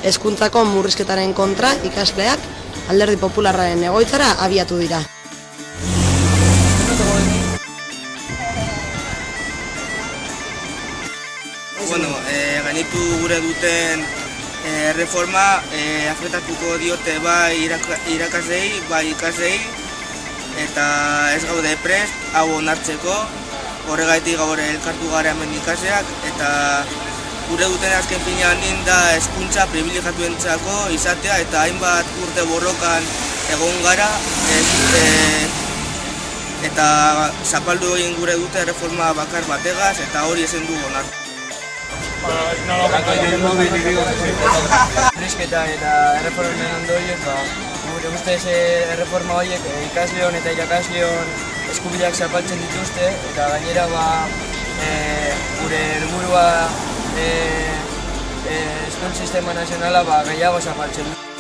Hezkuntzako murrizketaren kontra ikasleak Alderdi Popularraren egoitzara abiatu dira. Gainitu gure duten erreforma afektatuko diote bai irakaslei, bai ikaslei, eta ez gaude prest hau onartzeko, horregaitik gaur elkartu gara hemen ikasleak, eta gure duten azken finean da hezkuntza pribilegiatuentzako izatea, eta hainbat urte borrokan egon gara, eta zapaldu egin gure dute erreforma bakar bategaz, eta hori ezin du onartu. Murrizketa eta erreformen ondorioz, gure ustez erreforma horiek ikasleon eta irakasleon eskubideak zapaltzen dituzte, eta gainera gure helburua hezkuntza sistema nazionala gehiago zapaltzen du.